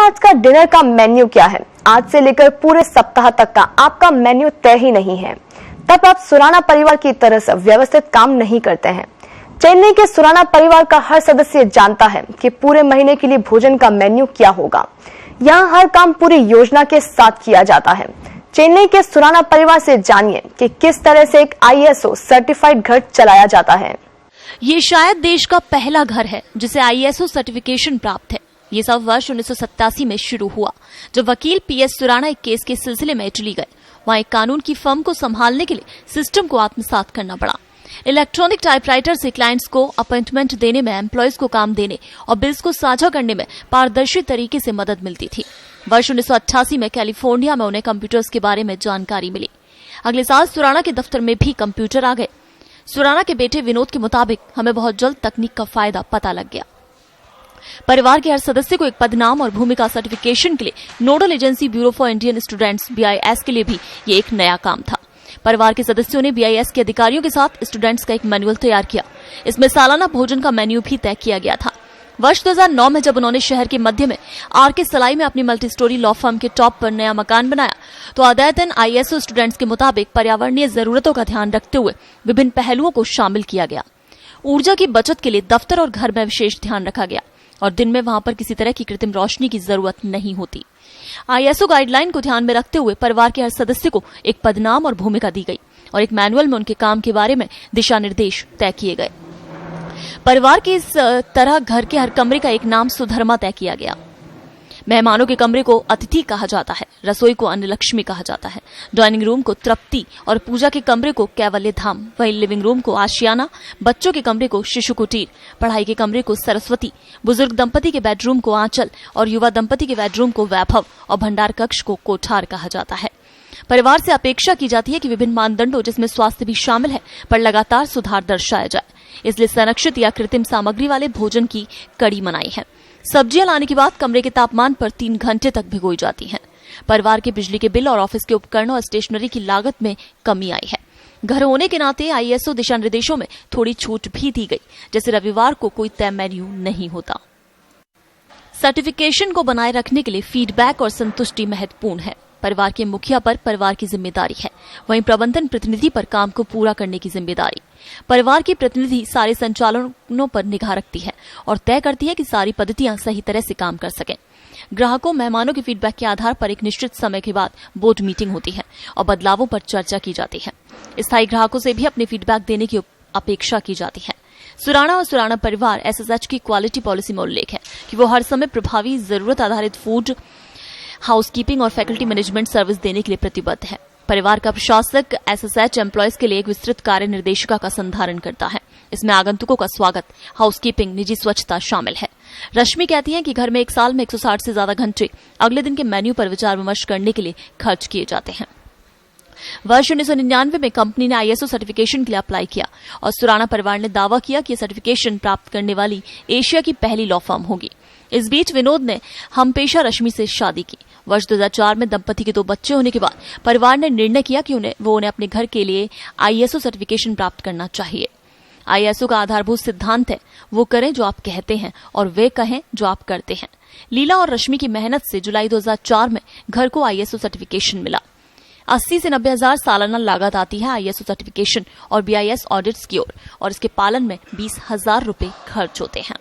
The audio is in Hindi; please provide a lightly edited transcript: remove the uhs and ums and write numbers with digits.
आज का डिनर का मेन्यू क्या है? आज से लेकर पूरे सप्ताह तक का आपका मेन्यू तय ही नहीं है, तब आप सुराना परिवार की तरह से व्यवस्थित काम नहीं करते हैं। चेन्नई के सुराना परिवार का हर सदस्य जानता है कि पूरे महीने के लिए भोजन का मेन्यू क्या होगा। यहाँ हर काम पूरी योजना के साथ किया जाता है। चेन्नई के सुराना परिवार से जानिए कि किस तरह से एक ISO सर्टिफाइड घर चलाया जाता है। ये शायद देश का पहला घर है जिसे ISO सर्टिफिकेशन प्राप्त है। ये सब वर्ष 1987 में शुरू हुआ, जब वकील PS सुराना एक केस के सिलसिले में इटली गए। वहाँ एक कानून की फर्म को संभालने के लिए सिस्टम को आत्मसात करना पड़ा। इलेक्ट्रॉनिक टाइपराइटर से क्लाइंट्स को अपॉइंटमेंट देने में, एम्प्लॉयज को काम देने और बिल्स को साझा करने में पारदर्शी तरीके से मदद मिलती थी। वर्ष 1988 में कैलिफोर्निया में उन्हें कंप्यूटर्स के बारे में जानकारी मिली। अगले साल सुराना के दफ्तर में भी कंप्यूटर आ गए। सुराना के बेटे विनोद के मुताबिक, हमें बहुत जल्द तकनीक का फायदा पता लग गया। परिवार के हर सदस्य को एक पदनाम और भूमिका सर्टिफिकेशन के लिए nodal agency bureau for Indian students BIS के लिए भी ये एक नया काम था। परिवार के सदस्यों ने BIS के अधिकारियों के साथ स्टूडेंट्स का एक मैनुअल तैयार किया। इसमें सालाना भोजन का मेन्यू भी तय किया गया था। वर्ष 2009 में जब उन्होंने शहर के मध्य में RK सलाई में अपनी मल्टी स्टोरी लॉ फर्म के टॉप पर नया मकान बनाया, तो अद्यतन ISO स्टूडेंट्स के मुताबिक पर्यावरणीय जरूरतों का ध्यान रखते हुए विभिन्न पहलुओं को शामिल किया गया। ऊर्जा की बचत के लिए दफ्तर और घर में विशेष ध्यान रखा गया और दिन में वहां पर किसी तरह की कृत्रिम रोशनी की जरूरत नहीं होती। ISO गाइडलाइन को ध्यान में रखते हुए परिवार के हर सदस्य को एक पदनाम और भूमिका दी गई और एक मैनुअल में उनके काम के बारे में दिशा निर्देश तय किए गए। परिवार के इस तरह घर के हर कमरे का एक नाम सुधर्मा तय किया गया। मेहमानों के कमरे को अतिथि कहा जाता है, रसोई को अन्नलक्ष्मी कहा जाता है, डाइनिंग रूम को तृप्ति और पूजा के कमरे को कैवल्य धाम, वहीं लिविंग रूम को आशियाना, बच्चों के कमरे को शिशु कुटीर, पढ़ाई के कमरे को सरस्वती, बुजुर्ग दंपति के बेडरूम को आंचल और युवा दंपति के बेडरूम को वैभव और भंडार कक्ष को कोठार कहा जाता है। परिवार से अपेक्षा की जाती है कि विभिन्न मानदंडों, जिसमें स्वास्थ्य भी शामिल है, पर लगातार सुधार दर्शाया जाए। इसलिए संरक्षित या कृत्रिम सामग्री वाले भोजन की कड़ी मनाई है। सब्जियां लाने के बाद कमरे के तापमान पर 3 घंटे तक भिगोई जाती हैं। परिवार के बिजली के बिल और ऑफिस के उपकरणों और स्टेशनरी की लागत में कमी आई है। घर होने के नाते ISO दिशा निर्देशों में थोड़ी छूट भी दी गई, जैसे रविवार को कोई तय मेन्यू नहीं होता। सर्टिफिकेशन को बनाए रखने के लिए फीडबैक और संतुष्टि महत्वपूर्ण है। परिवार के मुखिया पर परिवार की जिम्मेदारी है, वहीं प्रबंधन प्रतिनिधि पर काम को पूरा करने की जिम्मेदारी। परिवार की प्रतिनिधि सारे संचालनों पर निगाह रखती है और तय करती है कि सारी पद्धतियां सही तरह से काम कर सकें। ग्राहकों, मेहमानों के फीडबैक के आधार पर एक निश्चित समय के बाद बोर्ड मीटिंग होती है और बदलावों पर चर्चा की जाती है। स्थायी ग्राहकों से भी अपने फीडबैक देने की अपेक्षा की जाती है। सुराना और सुराना परिवार SSH की क्वालिटी पॉलिसी में उल्लेख है कि वो हर समय प्रभावी, जरूरत आधारित फूड, हाउसकीपिंग और फैकल्टी मैनेजमेंट सर्विस देने के लिए प्रतिबद्ध है। परिवार का प्रशासक SSH एम्प्लॉयज के लिए एक विस्तृत कार्य निर्देशिका का संधारण करता है। इसमें आगंतुकों का स्वागत, हाउसकीपिंग, निजी स्वच्छता शामिल है। रश्मि कहती हैं कि घर में एक साल में 160 से ज्यादा घंटे अगले दिन के मेन्यू पर विचार विमर्श करने के लिए खर्च किए जाते हैं। वर्ष 1999 में कंपनी ने ISO सर्टिफिकेशन के लिए अप्लाई किया और सुराना परिवार ने दावा किया कि यह सर्टिफिकेशन प्राप्त करने वाली एशिया की पहली लॉ फर्म होगी। इस बीच विनोद ने हमपेशा रश्मि से शादी की। वर्ष 2004 में दंपति के 2 बच्चे होने के बाद परिवार ने निर्णय किया कि उन्हें अपने घर के लिए ISO सर्टिफिकेशन प्राप्त करना चाहिए। ISO का आधारभूत सिद्धांत है, वो करें जो आप कहते हैं और वे कहें जो आप करते हैं। लीला और रश्मि की मेहनत से जुलाई 2004 में घर को ISO सर्टिफिकेशन मिला। 80 से 90 हजार सालाना लागत आती है ISO सर्टिफिकेशन और BIS ऑडिट्स की ओर, और इसके पालन में 20,000 रुपए खर्च होते हैं।